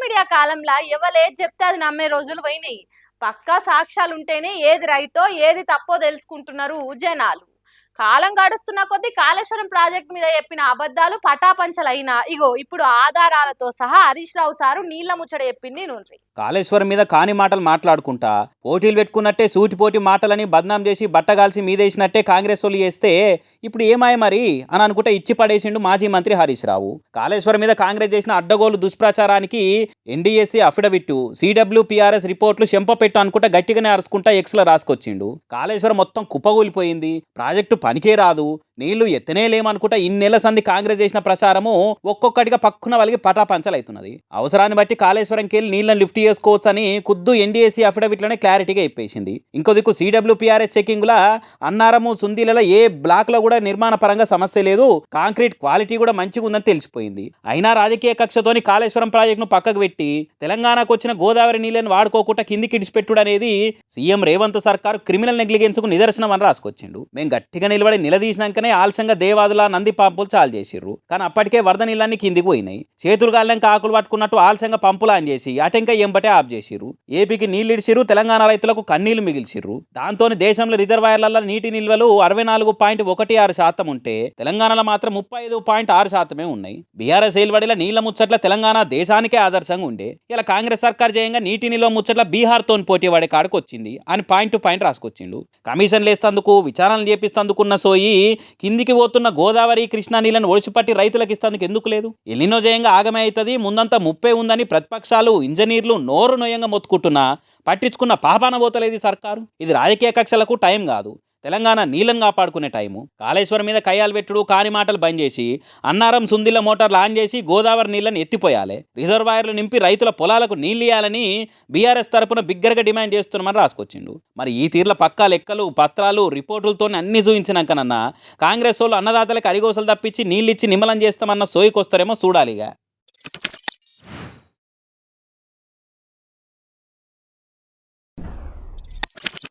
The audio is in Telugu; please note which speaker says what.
Speaker 1: మీడియా కాలంలో ఎవలేది చెప్తే అది నమ్మే రోజులు పోయినాయి. పక్కా సాక్ష్యాలు ఉంటేనే ఏది రైటో ఏది తప్పో తెలుసుకుంటున్నారు జనాలు. కాలం గడుస్తున్న కొద్దీ కాళేశ్వరం ప్రాజెక్ట్ మీద చెప్పిన అబద్ధాలు పటాపంచలైనా ఇగో ఇప్పుడు ఆధారాలతో సహా హరీష్ రావు సారు నీళ్ల ముచ్చట చెప్పింది నుండ్రి.
Speaker 2: కాళేశ్వరం మీద కాని మాటలు మాట్లాడుకుంటా పోటీలు పెట్టుకున్నట్టే సూటిపోటి మాటలని బద్నాం చేసి బట్టగాల్సి మీదేసినట్టే కాంగ్రెస్ వాళ్ళు చేస్తే ఇప్పుడు ఏమాయ మరి అని అనుకుంటే ఇచ్చి పడేసిండు మాజీ మంత్రి హరీష్ రావు. కాళేశ్వరం మీద కాంగ్రెస్ చేసిన అడ్డగోలు దుష్ప్రచారానికి ఎన్డీఎస్సీ అఫిడవిట్ సిడబ్ల్యూపీఆర్ఎస్ రిపోర్ట్లు చెంపపెట్టు అనుకుంటా గట్టిగానే అరుచుకుంటా ఎక్స్లో రాసుకొచ్చిండు. కాళేశ్వరం మొత్తం కుప్పగూలిపోయింది, ప్రాజెక్టు పనికే రాదు, నీళ్లు ఎత్తనే లేమనుకుంటా ఇన్నేళ్ల సంది కాంగ్రెస్ చేసిన ప్రచారము ఒక్కొక్కటిగా పక్కున వలిగి పటాపంచలవుతున్నది. అవసరాన్ని బట్టి కాళేశ్వరంకి వెళ్ళి నీళ్లను లిఫ్ట్ చేసుకోవచ్చు అని ఖుద్దు ఎన్డీఎస్సీ అఫిడవిట్లోనే క్లారిటీగా ఇప్పేసింది. ఇంకో దిక్కు సిడబ్ల్యూపీఆర్ఎస్ చెకింగ్లా అన్నారము సుందీలలో ఏ బ్లాక్ లో కూడా నిర్మాణ పరంగా సమస్య లేదు, కాంక్రీట్ క్వాలిటీ కూడా మంచిగా ఉందని తెలిసిపోయింది. అయినా రాజకీయ కక్షతోని కాళేశ్వరం ప్రాజెక్టును పక్కకు పెట్టి తెలంగాణకు వచ్చిన గోదావరి నీళ్లను వాడుకోకుండా కిందికి ఇడిచిపెట్టుడు అనేది సీఎం రేవంత్ సర్కారు క్రిమినల్ నెగ్లిగెన్స్ కు నిదర్శనం అని రాసుకొచ్చిండు. మేము గట్టిగా నిలబడి నిలదీసినాకనే ఆలస్యంగా దేవాదుల నంది పంపులు చాలు చేసిర్రు. కానీ అప్పటికే వరద నీళ్ళన్నీ కిందికి పోయినాయి. చేతులు గాలినాక ఆకులు పట్టుకున్నట్టు ఆలస్యంగా పంపులు ఆన్ చేసి అటెంక ఎంబటే ఆఫ్ చేసిర్రు. ఏపీకి నీళ్లు ఇడిసిర్రు, తెలంగాణ రైతులకు కన్నీళ్లు మిగిల్చిర్రు. దాంతో దేశంలో రిజర్వాయర్లలో నీటి నిల్వలు 64.16% ఉంటే తెలంగాణలో మాత్రం 35.6% ఉన్నాయి. బీఆర్ఎస్ ఏలుబడిలో నీళ్ల ముచ్చట్ల తెలంగాణ దేశానికే ఆదర్శంగా ఉండే ఇలా కాంగ్రెస్ సర్కార్ చేయంగా నీటి నిల్వ ముచ్చట్ల బీహార్తో పోటీ పడే కాడికి వచ్చింది అని పాయింట్ టు పాయింట్ రాసుకొచ్చిండు. కమిషన్లు వేస్తందుకు విచారణలు చేపిస్తందుకున్న సోయి కిందికి పోతున్న గోదావరి కృష్ణా నీళ్లను ఒడిచిపట్టి రైతులకు ఇస్తందుకు ఎందుకు లేదు? ఎల్లినో జయంగా ఆగమే అవుతుంది, ముందంతా ముప్పే ఉందని ప్రతిపక్షాలు ఇంజనీర్లు నోరు నోయంగా మొత్తుకుంటున్నా పట్టించుకున్న పాపాన పోతలేదు సర్కారు. ఇది రాజకీయ కక్షలకు టైం కాదు, తెలంగాణ నీళ్ళను కాపాడుకునే టైము. కాళేశ్వరం మీద కయ్యాలు పెట్టుడు కాని మాటలు బంద్ చేసి అన్నారం సుందిల మోటార్లు ఆన్ చేసి గోదావరి నీళ్లను ఎత్తిపోయాలి, రిజర్వాయర్లు నింపి రైతుల పొలాలకు నీళ్ళు ఇవ్వాలని బీఆర్ఎస్ తరపున బిగ్గరగా డిమాండ్ చేస్తున్నామని రాసుకొచ్చిండు. మరి ఈ తీర్ల పక్కా లెక్కలు పత్రాలు రిపోర్టులతో అన్ని చూపించినాకనన్నా కాంగ్రెస్ వాళ్ళు అన్నదాతలకు అరిగోసలు తప్పించి నీళ్ళిచ్చి నిమ్మలం చేస్తామన్న సోయికొస్తారేమో చూడాలిగా.